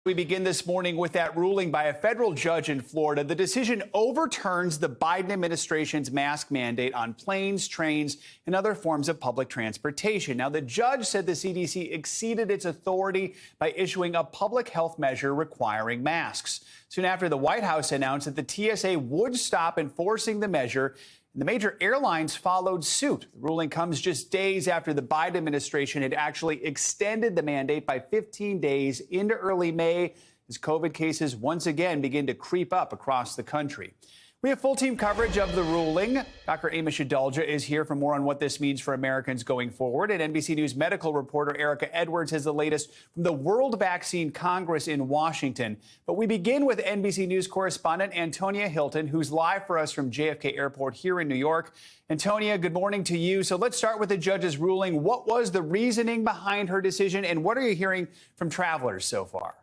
We begin this morning with that ruling by a federal judge in Florida. The decision overturns the Biden administration's mask mandate on planes, trains, and other forms of public transportation. Now, the judge said the CDC exceeded its authority by issuing a public health measure requiring masks. Soon after, the White House announced that the TSA would stop enforcing the measure. The major airlines followed suit. The ruling comes just days after the Biden administration had actually extended the mandate by 15 days into early May as COVID cases once again begin to creep up across the country. We have full team coverage of the ruling. Dr. Amish Adalja is here for more on what this means for Americans going forward. And NBC News medical reporter Erica Edwards has the latest from the World Vaccine Congress in Washington. But we begin with NBC News correspondent Antonia Hylton, who's live for us from JFK Airport here in New York. Antonia, good morning to you. So let's start with the judge's ruling. What was the reasoning behind her decision, and what are you hearing from travelers so far?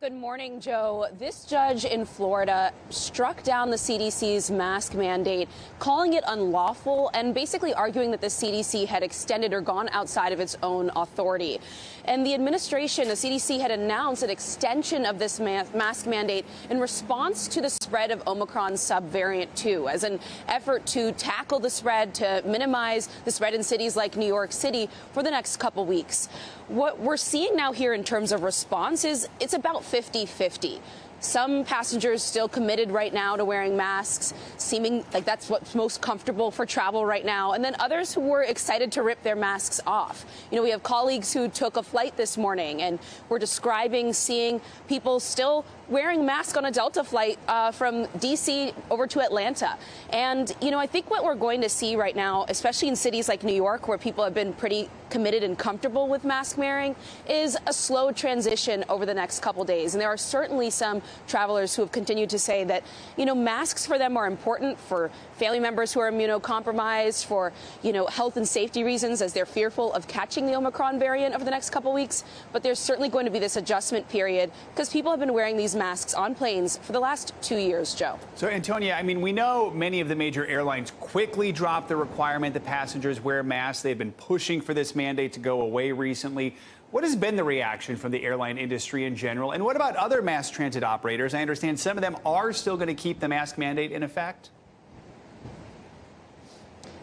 Good morning, Joe. This judge in Florida struck down the CDC's mask mandate, calling it unlawful and basically arguing that the CDC had extended or gone outside of its own authority. And the administration, the CDC, had announced an extension of this mask mandate in response to the spread of Omicron subvariant 2 as an effort to tackle the spread, to minimize the spread in cities like New York City for the next couple weeks. What we're seeing now here in terms of response is it's about 50-50. Some passengers still committed right now to wearing masks, seeming like that's what's most comfortable for travel right now. And then others who were excited to rip their masks off. You know, we have colleagues who took a flight this morning and were describing seeing people still wearing masks on a Delta flight from D.C. over to Atlanta. And, you know, I think what we're going to see right now, especially in cities like New York, where people have been pretty committed and comfortable with mask wearing, is a slow transition over the next couple days. And there are certainly some travelers who have continued to say that, you know, masks for them are important for family members who are immunocompromised, for, you know, health and safety reasons, as they're fearful of catching the Omicron variant over the next couple weeks. But there's certainly going to be this adjustment period because people have been wearing these masks on planes for the last 2 years, Joe. So, Antonia, I mean, we know many of the major airlines quickly dropped the requirement that passengers wear masks. They've been pushing for this mandate to go away recently. What has been the reaction from the airline industry in general? And what about other mass transit operators? I understand some of them are still going to keep the mask mandate in effect.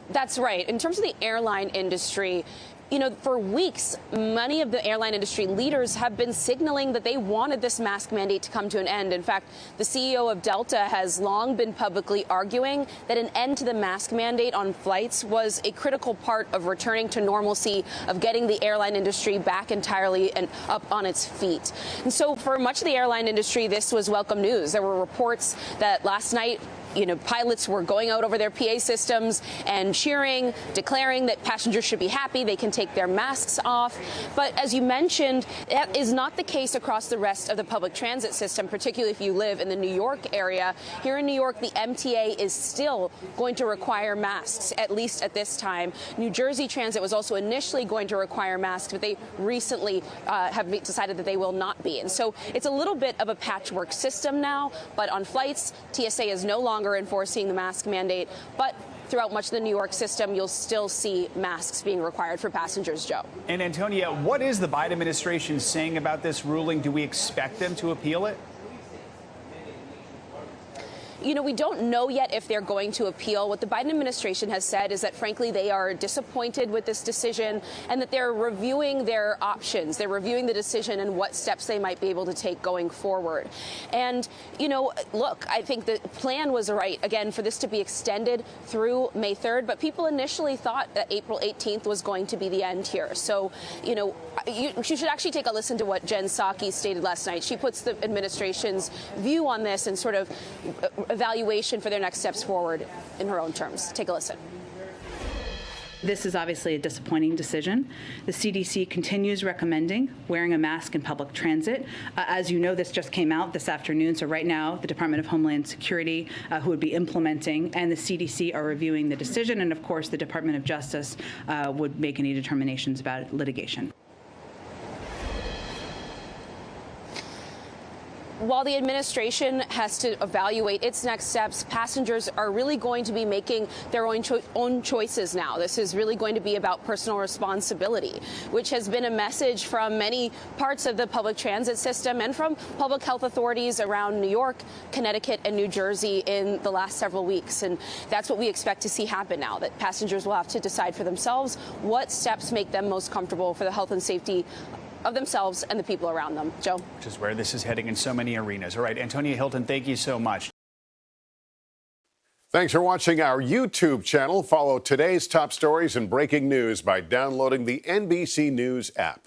That's right. In terms of the airline industry, you know, for weeks, many of the airline industry leaders have been signaling that they wanted this mask mandate to come to an end. In fact, the CEO of Delta has long been publicly arguing that an end to the mask mandate on flights was a critical part of returning to normalcy, of getting the airline industry back entirely and up on its feet. And so for much of the airline industry, this was welcome news. There were reports that last night, you know, pilots were going out over their PA systems and cheering, declaring that passengers should be happy, they can take their masks off. But as you mentioned, that is not the case across the rest of the public transit system, particularly if you live in the New York area. Here in New York, the MTA is still going to require masks, at least at this time. New Jersey Transit was also initially going to require masks, but they recently have decided that they will not be. And so it's a little bit of a patchwork system now, but on flights, TSA is no longer enforcing the mask mandate, but throughout much of the New York system, you'll still see masks being required for passengers, Joe. And Antonia, what is the Biden administration saying about this ruling? Do we expect them to appeal it? You know, we don't know yet if they're going to appeal. What the Biden administration has said is that, frankly, they are disappointed with this decision and that they're reviewing their options. They're reviewing the decision and what steps they might be able to take going forward. And, you know, look, I think the plan was right, again, for this to be extended through May 3rd. But people initially thought that April 18th was going to be the end here. So, you know, you should actually take a listen to what Jen Psaki stated last night. She puts the administration's view on this and sort of evaluation for their next steps forward in her own terms. Take a listen. This is obviously a disappointing decision. The CDC continues recommending wearing a mask in public transit. As you know, this just came out this afternoon. So right now, the Department of Homeland Security, who would be implementing, and the CDC are reviewing the decision. And of course, the Department of Justice would make any determinations about litigation. while the administration has to evaluate its next steps, passengers are really going to be making their own choices now. This is really going to be about personal responsibility, which has been a message from many parts of the public transit system and from public health authorities around New York, Connecticut, and New Jersey in the last several weeks. And that's what we expect to see happen now, that passengers will have to decide for themselves what steps make them most comfortable for the health and safety of themselves and the people around them. Joe? Which is where this is heading in so many arenas. All right, Antonia Hylton, thank you so much. Thanks for watching our YouTube channel. Follow today's top stories and breaking news by downloading the NBC News app.